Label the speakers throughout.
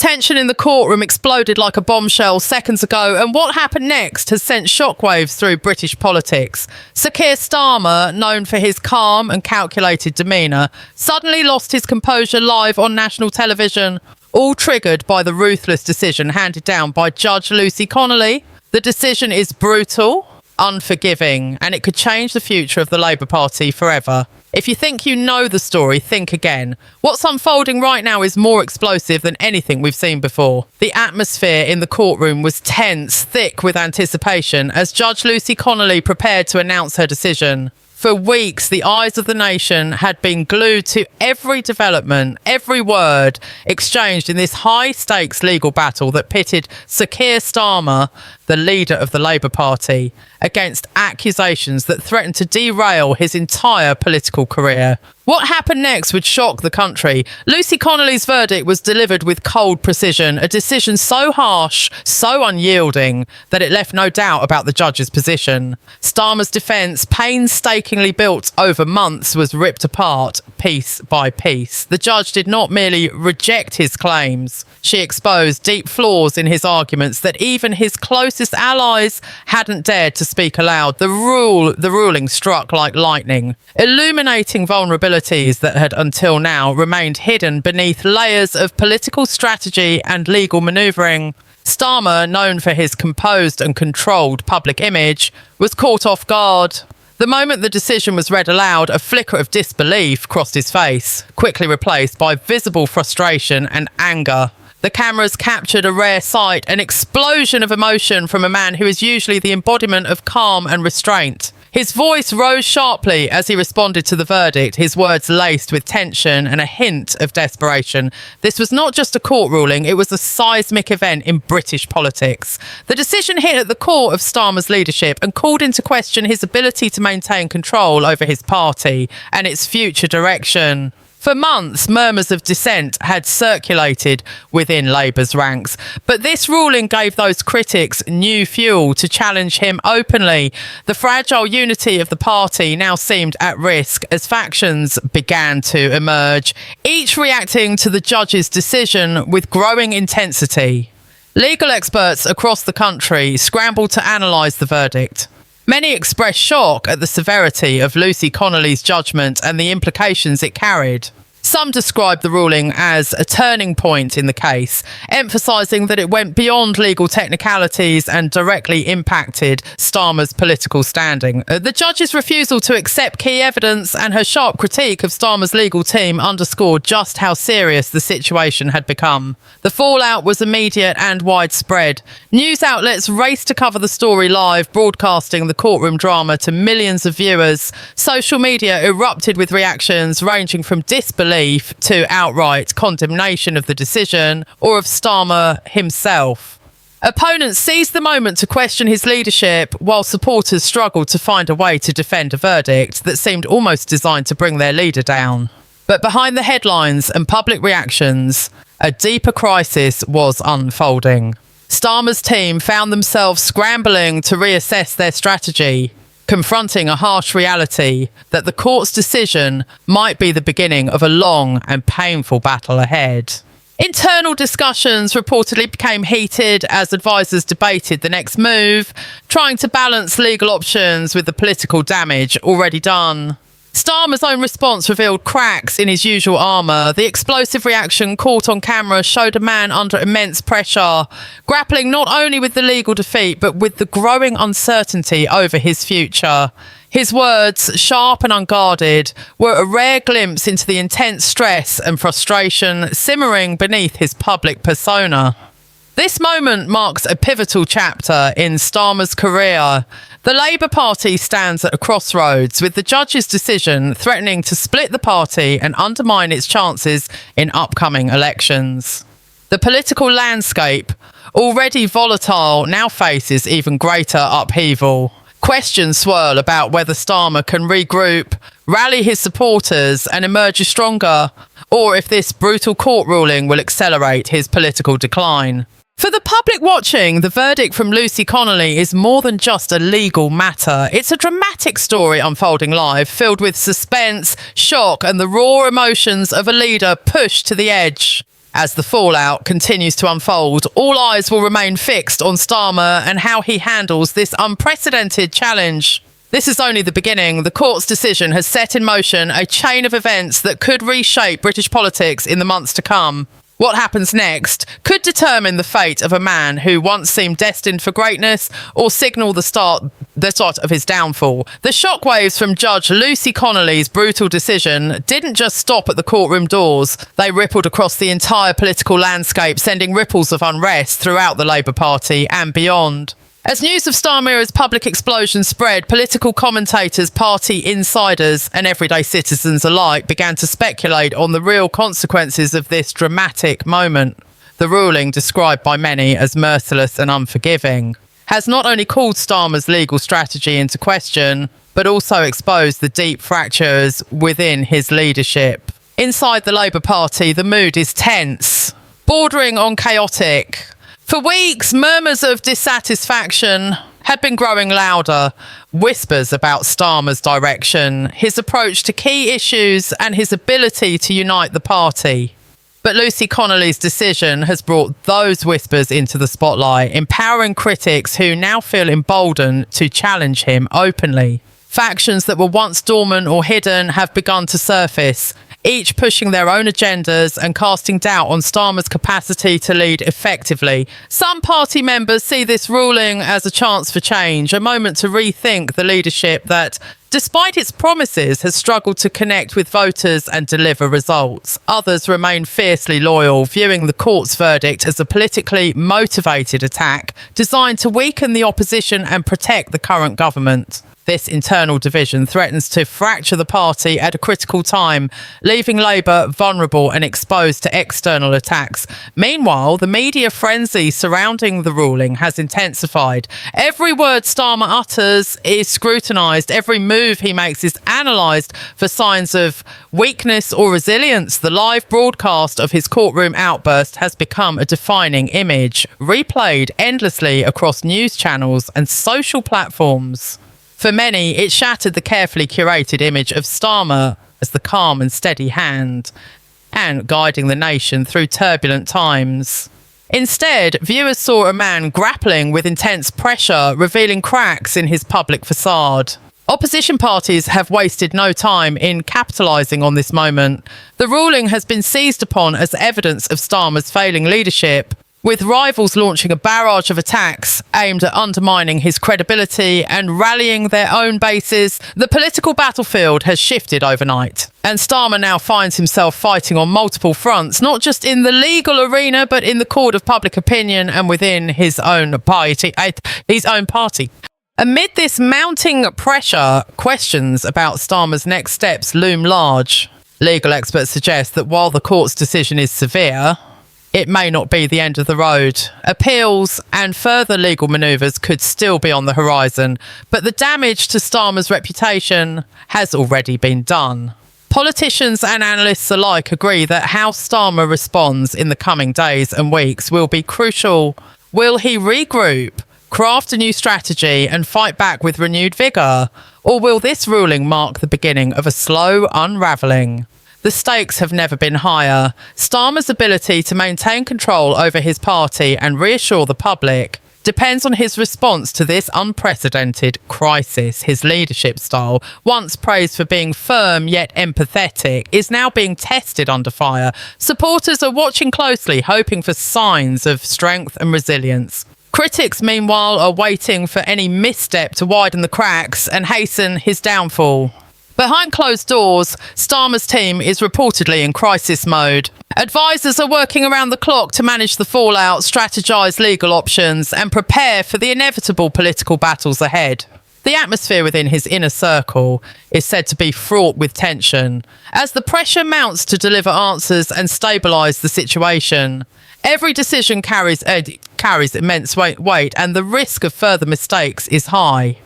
Speaker 1: tension in the courtroom exploded like a bombshell seconds ago, and what happened next has sent shockwaves through British politics. Sir Keir Starmer, known for his calm and calculated demeanour, suddenly lost his composure live on national television, all triggered by the ruthless decision handed down by Judge Lucy Connelly. The decision is brutal, unforgiving, and it could change the future of the Labour Party forever. If you think you know the story, think again. What's unfolding right now is more explosive than anything we've seen before. The atmosphere in the courtroom was tense, thick with anticipation, as Judge Lucy Connelly prepared to announce her decision. For weeks, the eyes of the nation had been glued to every development, every word exchanged in this high-stakes legal battle that pitted Sir Keir Starmer, the leader of the Labour Party, against accusations that threatened to derail his entire political career. What happened next would shock the country. Lucy Connelly's verdict was delivered with cold precision, a decision so harsh, so unyielding, that it left no doubt about the judge's position. Starmer's defence, painstakingly built over months, was ripped apart piece by piece. The judge did not merely reject his claims. She exposed deep flaws in his arguments that even his closest allies hadn't dared to speak aloud. The ruling struck like lightning, illuminating vulnerabilities that had until now remained hidden beneath layers of political strategy and legal manoeuvring. Starmer, known for his composed and controlled public image, was caught off guard. The moment the decision was read aloud, a flicker of disbelief crossed his face, quickly replaced by visible frustration and anger. The cameras captured a rare sight, an explosion of emotion from a man who is usually the embodiment of calm and restraint. His voice rose sharply as he responded to the verdict, his words laced with tension and a hint of desperation. This was not just a court ruling, it was a seismic event in British politics. The decision hit at the core of Starmer's leadership and called into question his ability to maintain control over his party and its future direction. For months, murmurs of dissent had circulated within Labour's ranks, but this ruling gave those critics new fuel to challenge him openly. The fragile unity of the party now seemed at risk as factions began to emerge, each reacting to the judge's decision with growing intensity. Legal experts across the country scrambled to analyse the verdict. Many expressed shock at the severity of Lucy Connelly's judgment and the implications it carried. Some described the ruling as a turning point in the case, emphasising that it went beyond legal technicalities and directly impacted Starmer's political standing. The judge's refusal to accept key evidence and her sharp critique of Starmer's legal team underscored just how serious the situation had become. The fallout was immediate and widespread. News outlets raced to cover the story live, broadcasting the courtroom drama to millions of viewers. Social media erupted with reactions ranging from disbelief to outright condemnation of the decision or of Starmer himself. Opponents seized the moment to question his leadership, while supporters struggled to find a way to defend a verdict that seemed almost designed to bring their leader down. But behind the headlines and public reactions, a deeper crisis was unfolding. Starmer's team found themselves scrambling to reassess their strategy, confronting a harsh reality that the court's decision might be the beginning of a long and painful battle ahead. Internal discussions reportedly became heated as advisors debated the next move, trying to balance legal options with the political damage already done. Starmer's own response revealed cracks in his usual armour. The explosive reaction caught on camera showed a man under immense pressure, grappling not only with the legal defeat but with the growing uncertainty over his future. His words, sharp and unguarded, were a rare glimpse into the intense stress and frustration simmering beneath his public persona. This moment marks a pivotal chapter in Starmer's career. The Labour Party stands at a crossroads, with the judge's decision threatening to split the party and undermine its chances in upcoming elections. The political landscape, already volatile, now faces even greater upheaval. Questions swirl about whether Starmer can regroup, rally his supporters and emerge stronger, or if this brutal court ruling will accelerate his political decline. For the public watching, the verdict from Lucy Connelly is more than just a legal matter. It's a dramatic story unfolding live, filled with suspense, shock, and the raw emotions of a leader pushed to the edge. As the fallout continues to unfold, all eyes will remain fixed on Starmer and how he handles this unprecedented challenge. This is only the beginning. The court's decision has set in motion a chain of events that could reshape British politics in the months to come. What happens next could determine the fate of a man who once seemed destined for greatness or signal the start of his downfall. The shockwaves from Judge Lucy Connelly's brutal decision didn't just stop at the courtroom doors. They rippled across the entire political landscape, sending ripples of unrest throughout the Labour Party and beyond. As news of Starmer's public explosion spread, political commentators, party insiders and everyday citizens alike began to speculate on the real consequences of this dramatic moment. The ruling, described by many as merciless and unforgiving, has not only called Starmer's legal strategy into question, but also exposed the deep fractures within his leadership. Inside the Labour Party, the mood is tense, bordering on chaotic. For weeks, murmurs of dissatisfaction had been growing louder. Whispers about Starmer's direction, his approach to key issues, and his ability to unite the party. But Lucy Connelly's decision has brought those whispers into the spotlight, empowering critics who now feel emboldened to challenge him openly. Factions that were once dormant or hidden have begun to surface, each pushing their own agendas and casting doubt on Starmer's capacity to lead effectively. Some party members see this ruling as a chance for change, a moment to rethink the leadership that, despite its promises, has struggled to connect with voters and deliver results. Others remain fiercely loyal, viewing the court's verdict as a politically motivated attack designed to weaken the opposition and protect the current government. This internal division threatens to fracture the party at a critical time, leaving Labour vulnerable and exposed to external attacks. Meanwhile, the media frenzy surrounding the ruling has intensified. Every word Starmer utters is scrutinised. Every move he makes is analysed for signs of weakness or resilience. The live broadcast of his courtroom outburst has become a defining image, replayed endlessly across news channels and social platforms. For many, it shattered the carefully curated image of Starmer as the calm and steady hand and guiding the nation through turbulent times. Instead, viewers saw a man grappling with intense pressure, revealing cracks in his public facade. Opposition parties have wasted no time in capitalising on this moment. The ruling has been seized upon as evidence of Starmer's failing leadership, with rivals launching a barrage of attacks aimed at undermining his credibility and rallying their own bases. The political battlefield has shifted overnight, and Starmer now finds himself fighting on multiple fronts, not just in the legal arena, but in the court of public opinion and within his own party. Amid this mounting pressure, questions about Starmer's next steps loom large. Legal experts suggest that while the court's decision is severe, it may not be the end of the road. Appeals and further legal manoeuvres could still be on the horizon, but the damage to Starmer's reputation has already been done. Politicians and analysts alike agree that how Starmer responds in the coming days and weeks will be crucial. Will he regroup, craft a new strategy and fight back with renewed vigour? Or will this ruling mark the beginning of a slow unravelling? The stakes have never been higher. Starmer's ability to maintain control over his party and reassure the public depends on his response to this unprecedented crisis. His leadership style, once praised for being firm yet empathetic, is now being tested under fire. Supporters are watching closely, hoping for signs of strength and resilience. Critics, meanwhile, are waiting for any misstep to widen the cracks and hasten his downfall. Behind closed doors, Starmer's team is reportedly in crisis mode. Advisors are working around the clock to manage the fallout, strategise legal options, and prepare for the inevitable political battles ahead. The atmosphere within his inner circle is said to be fraught with tension, as the pressure mounts to deliver answers and stabilise the situation. Every decision carries immense weight, and the risk of further mistakes is high.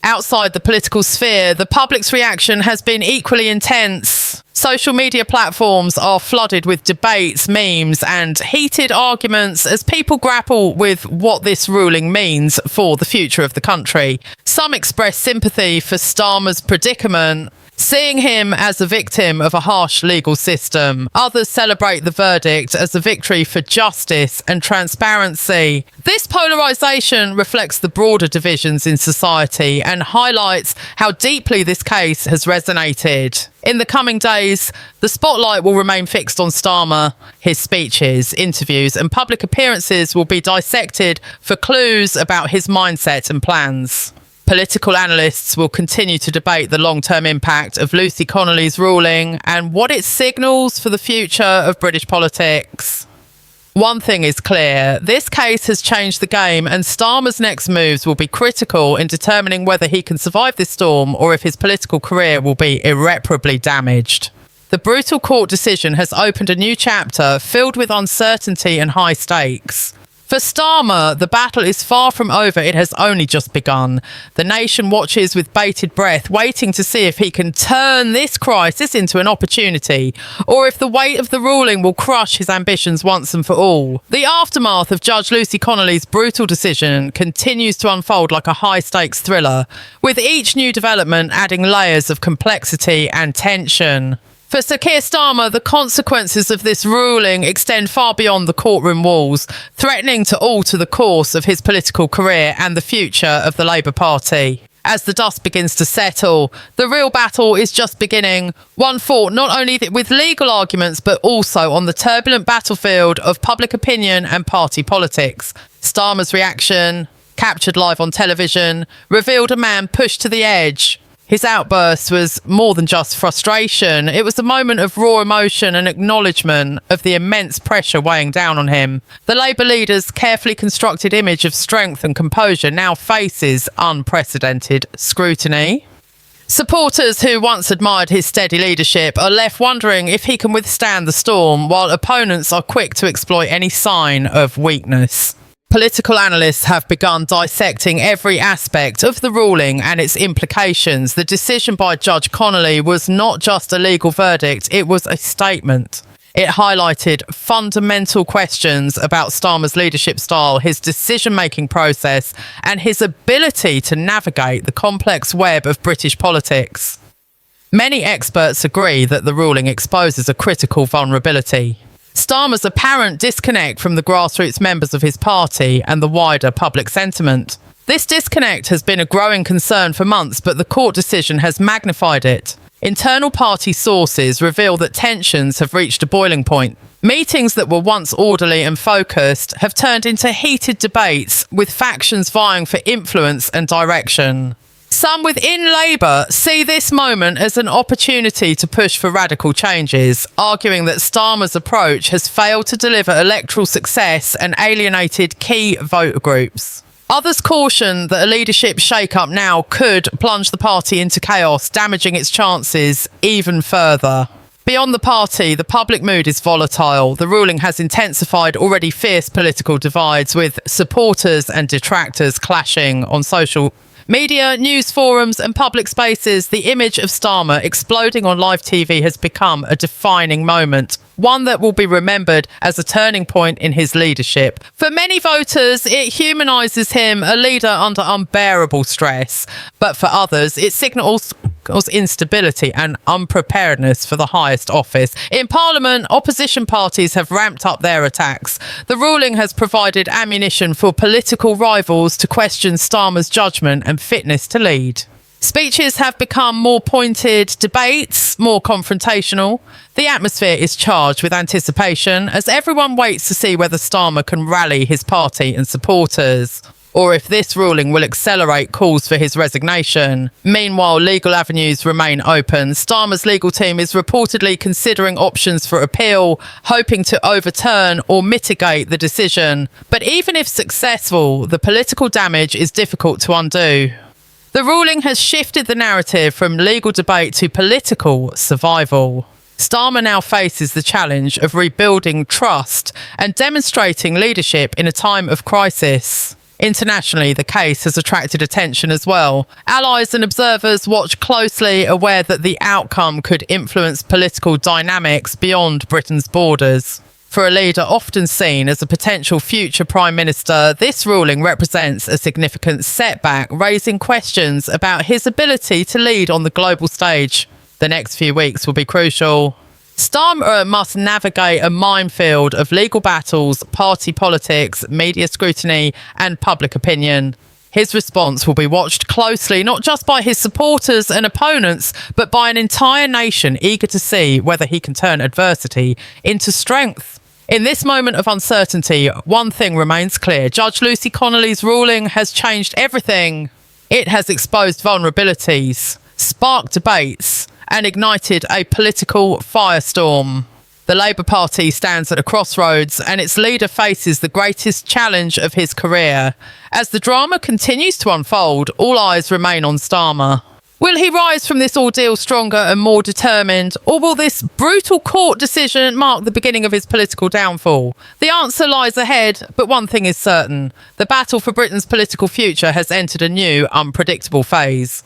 Speaker 1: Outside the political sphere, the public's reaction has been equally intense. Social media platforms are flooded with debates, memes, and heated arguments as people grapple with what this ruling means for the future of the country. Some express sympathy for Starmer's predicament, seeing him as a victim of a harsh legal system. Others celebrate the verdict as a victory for justice and transparency. This polarization reflects the broader divisions in society and highlights how deeply this case has resonated. In the coming days, the spotlight will remain fixed on Starmer. His speeches, interviews, and public appearances will be dissected for clues about his mindset and plans. Political analysts will continue to debate the long-term impact of Lucy Connelly's ruling and what it signals for the future of British politics. One thing is clear, this case has changed the game, and Starmer's next moves will be critical in determining whether he can survive this storm or if his political career will be irreparably damaged. The brutal court decision has opened a new chapter filled with uncertainty and high stakes. For Starmer, the battle is far from over. It has only just begun. The nation watches with bated breath, waiting to see if he can turn this crisis into an opportunity, or if the weight of the ruling will crush his ambitions once and for all. The aftermath of Judge Lucy Connelly's brutal decision continues to unfold like a high-stakes thriller, with each new development adding layers of complexity and tension. For Sir Keir Starmer, the consequences of this ruling extend far beyond the courtroom walls, threatening to alter the course of his political career and the future of the Labour Party. As the dust begins to settle, the real battle is just beginning, one fought not only with legal arguments but also on the turbulent battlefield of public opinion and party politics. Starmer's reaction, captured live on television, revealed a man pushed to the edge. His outburst was more than just frustration. It was a moment of raw emotion and acknowledgement of the immense pressure weighing down on him. The Labour leader's carefully constructed image of strength and composure now faces unprecedented scrutiny. Supporters who once admired his steady leadership are left wondering if he can withstand the storm, while opponents are quick to exploit any sign of weakness. Political analysts have begun dissecting every aspect of the ruling and its implications. The decision by Judge Connelly was not just a legal verdict, it was a statement. It highlighted fundamental questions about Starmer's leadership style, his decision-making process, and his ability to navigate the complex web of British politics. Many experts agree that the ruling exposes a critical vulnerability. Starmer's apparent disconnect from the grassroots members of his party and the wider public sentiment. This disconnect has been a growing concern for months, but the court decision has magnified it. Internal party sources reveal that tensions have reached a boiling point. Meetings that were once orderly and focused have turned into heated debates, with factions vying for influence and direction. Some within Labour see this moment as an opportunity to push for radical changes, arguing that Starmer's approach has failed to deliver electoral success and alienated key voter groups. Others caution that a leadership shake-up now could plunge the party into chaos, damaging its chances even further. Beyond the party, the public mood is volatile. The ruling has intensified already fierce political divides, with supporters and detractors clashing on social media, news forums and public spaces. The image of Starmer exploding on live TV has become a defining moment, one that will be remembered as a turning point in his leadership. For many voters, it humanises him, a leader under unbearable stress. But for others, it signals instability and unpreparedness for the highest office. In Parliament, opposition parties have ramped up their attacks. The ruling has provided ammunition for political rivals to question Starmer's judgment and fitness to lead. Speeches have become more pointed, debates more confrontational. The atmosphere is charged with anticipation as everyone waits to see whether Starmer can rally his party and supporters, or if this ruling will accelerate calls for his resignation. Meanwhile, legal avenues remain open. Starmer's legal team is reportedly considering options for appeal, hoping to overturn or mitigate the decision. But even if successful, the political damage is difficult to undo. The ruling has shifted the narrative from legal debate to political survival. Starmer now faces the challenge of rebuilding trust and demonstrating leadership in a time of crisis. Internationally, the case has attracted attention as well. Allies and observers watch closely, aware that the outcome could influence political dynamics beyond Britain's borders. For a leader often seen as a potential future Prime Minister, this ruling represents a significant setback, raising questions about his ability to lead on the global stage. The next few weeks will be crucial. Starmer must navigate a minefield of legal battles, party politics, media scrutiny, and public opinion. His response will be watched closely, not just by his supporters and opponents, but by an entire nation eager to see whether he can turn adversity into strength. In this moment of uncertainty, one thing remains clear. Judge Lucy Connelly's ruling has changed everything. It has exposed vulnerabilities, sparked debates, and ignited a political firestorm. The Labour Party stands at a crossroads, and its leader faces the greatest challenge of his career. As the drama continues to unfold, all eyes remain on Starmer. Will he rise from this ordeal stronger and more determined, or will this brutal court decision mark the beginning of his political downfall? The answer lies ahead, but one thing is certain: the battle for Britain's political future has entered a new, unpredictable phase.